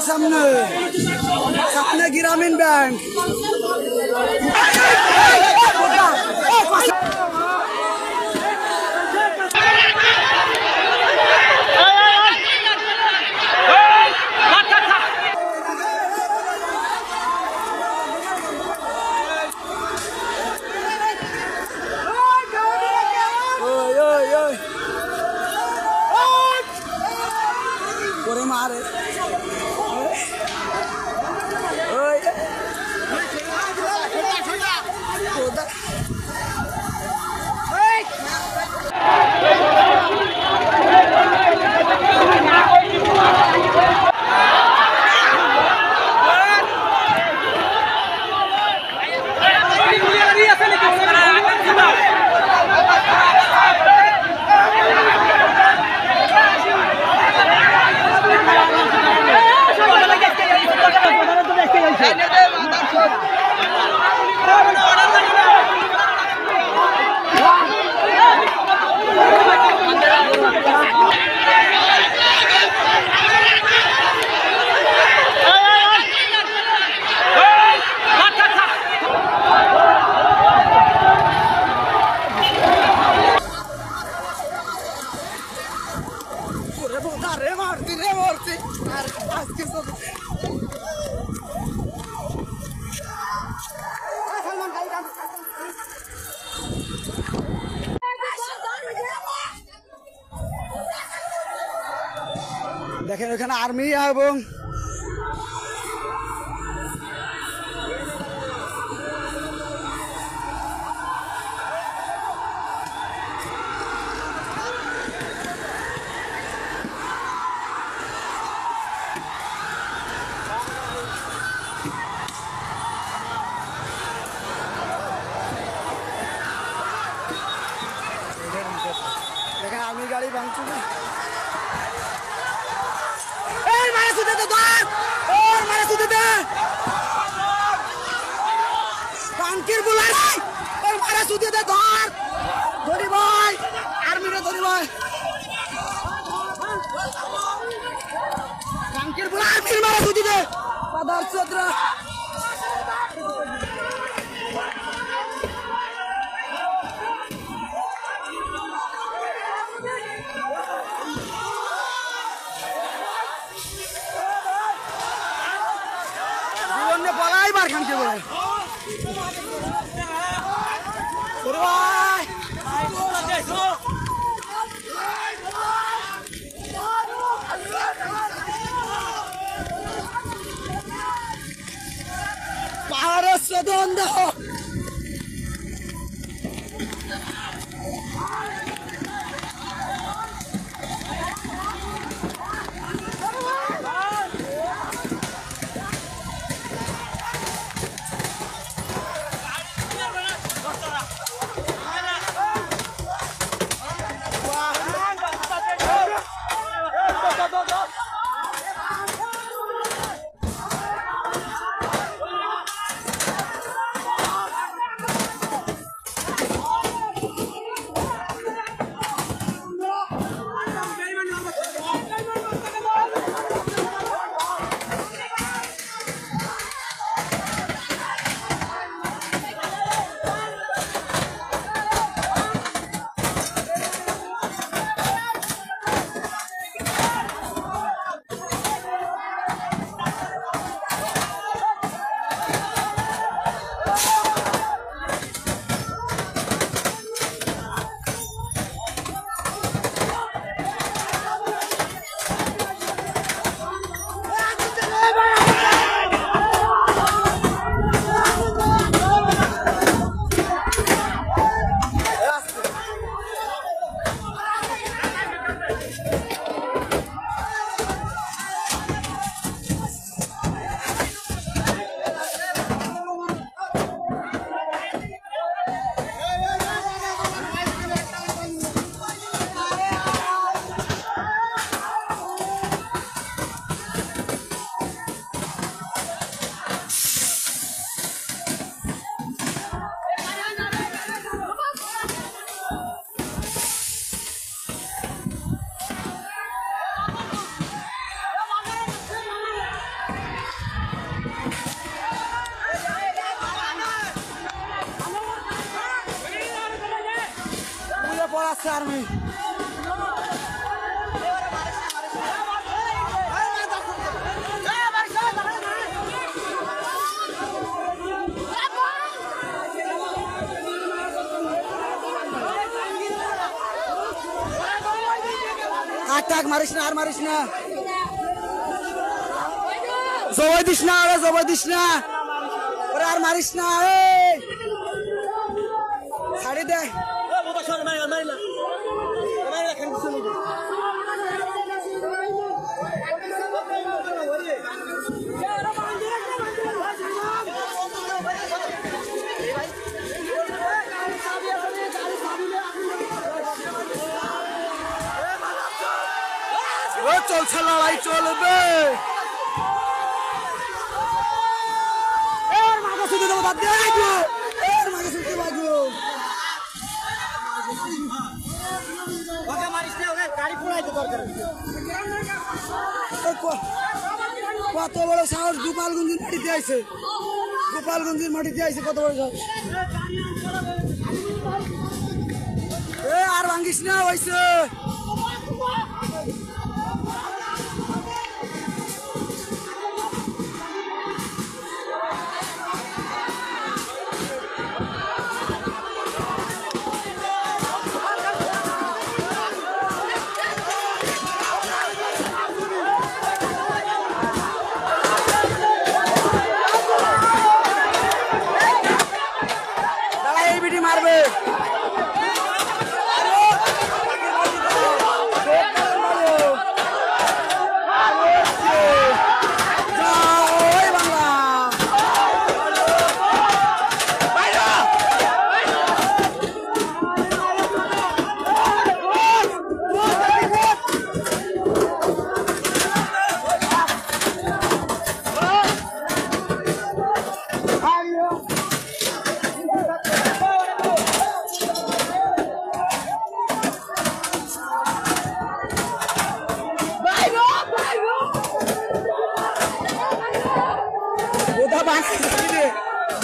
সামনে সামনে গ্রামীণ ব্যাংক করে মারে দেখেন ওখানে আর্মি এবং দেখেন আর্মি গাড়ি ভাঙচুর টাঙ্কির বুলাই ওই মারা সুদে দে ধর ধরি ভাই আর্মিরে ধরি ভাই টাঙ্কির বুলাই আর্মির মারা সুদে দে পাদার চোদরা জীবনে বলাই বার খানকে বলে পাহাড়ের সদন্দ আসছে আর্মি। আটাক মারিস না, আর মারিস না, জবাই দিস না, আরে জবাই দিস না, ওরে আর মারিস না, ছাড়ি দে। চলছে লড়াই, চলবে। কত বড় সাহস, গোপালগঞ্জের মাটিতে আইছে, গোপালগঞ্জের মাটিতে আইছে, কত বড় সাহস। আর ভাঙ্গিস না, হয়েছে। মারবে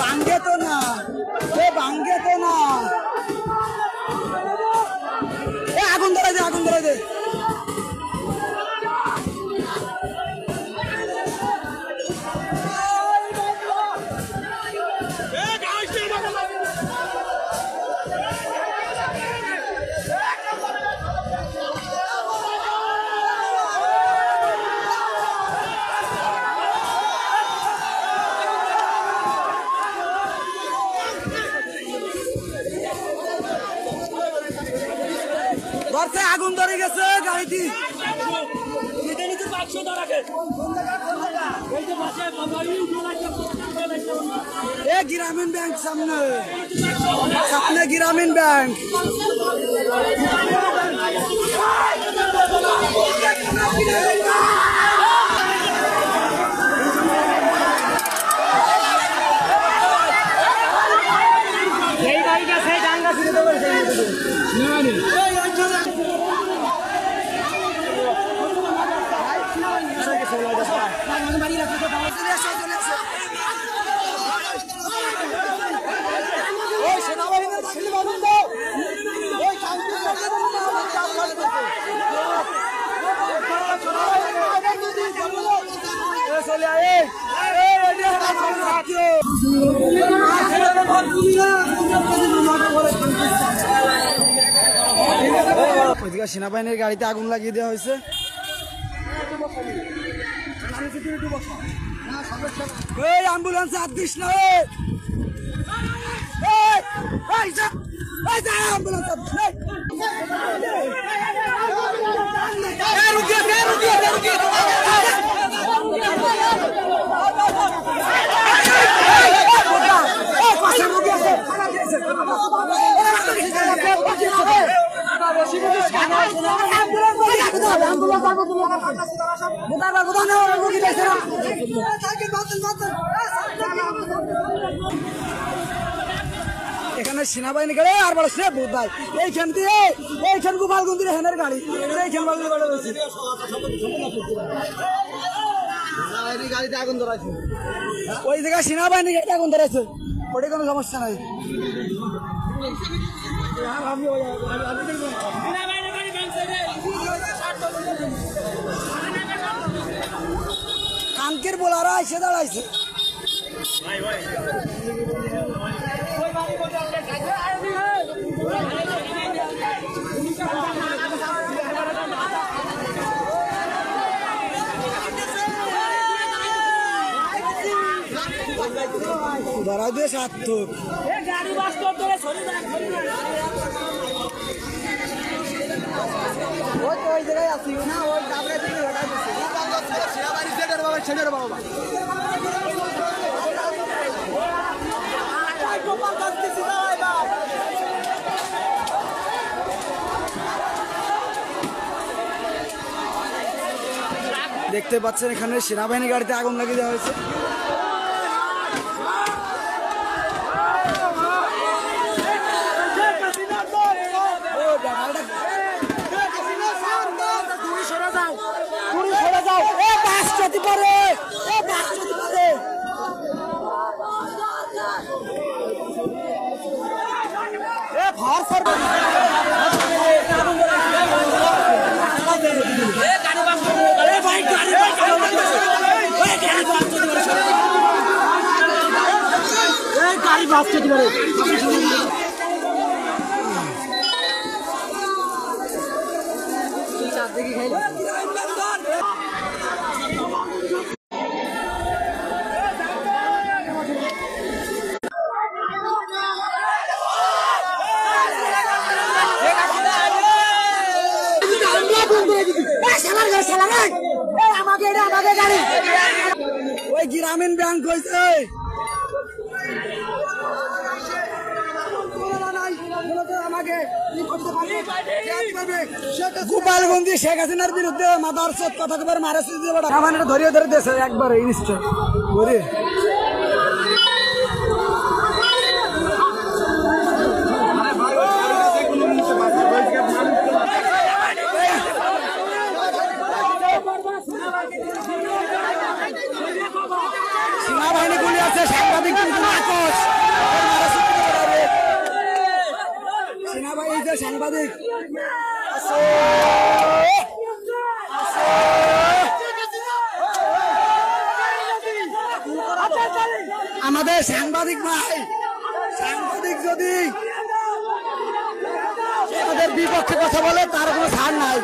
ভাঙ্গে তো না, ভাঙ্গে তো না, আগুন ধরে দে, আগুন ধরে দে। ধরছে, আগুন ধরে গেছে গাড়িটি। গ্রামীণ ব্যাংক সামনে, সামনে গ্রামীণ ব্যাংক। সেই গাড়িটা সেই ডাঙ্গা ছিল তো সেনাবাহিনীর গাড়িতে আগুন লাগিয়ে দেওয়া হয়েছে। অ্যাম্বুলেন্স হাত দিস না, এখানে সেনাবাহিনী গাড়ি আর বড় সে ভূত ভাই, এইখান দিয়ে এইখান গোপালগঞ্জের হেনের গাড়ি, এইখান গাড়িতে আগুন ধরাইছে, ওই জায়গায় সেনাবাহিনী গাড়িতে আগুন ধরাইছে, ওটা কোনো সমস্যা নাই। কাঙ্কের বোলাররা এসে দাঁড়াইছে। ধরা দিয়ে সার্থক ওই জায়গায় আসি না ওই বাবা দেখতে পাচ্ছেন এখানে সেনাবাহিনী গাড়িতে আগুন লাগিয়ে দেওয়া হয়েছে। ওই গ্রামীণ ব্যাংক হয়েছে গোপালগঞ্জে শেখ হাসিনার বিরুদ্ধে মাদার চোদ কথা করে মারা ধরিয়ে ধরে দিয়েছে একবার ইনস্টল করে। সেনাবাহিনী গুলি আছে সাংবাদিক সেনাবাহিনী যে সাংবাদিক আমাদের সাংবাদিক ভাই সাংবাদিক যদি আমাদের বিপক্ষে কথা বলে তার কোনো ছাড় নাই।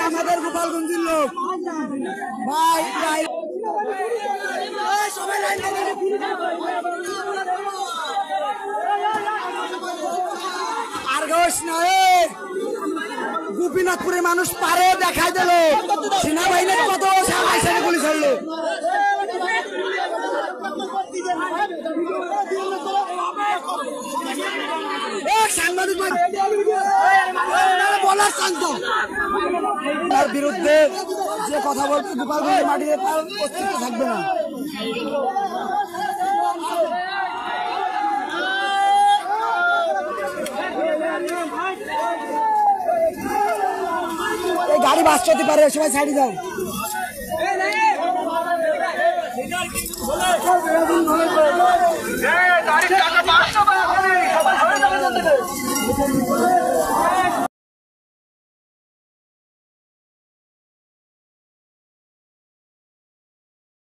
আমাদের গোপালগঞ্জের লোক ভাই ভাই আর গোস নয় গোপীনাথপুরের মানুষ পারে দেখাই দিল সেনাবাহিনীর কত সামনে গুলি ছাড়লো। সাংবাদিক বলার শান্ত তার বিরুদ্ধে যে কথা বলতে গোপালগঞ্জ মাটিতে তার অস্তিত্ব থাকবে না। এই গাড়ি বাস চলতে পারে সবাই সাইডে যাও।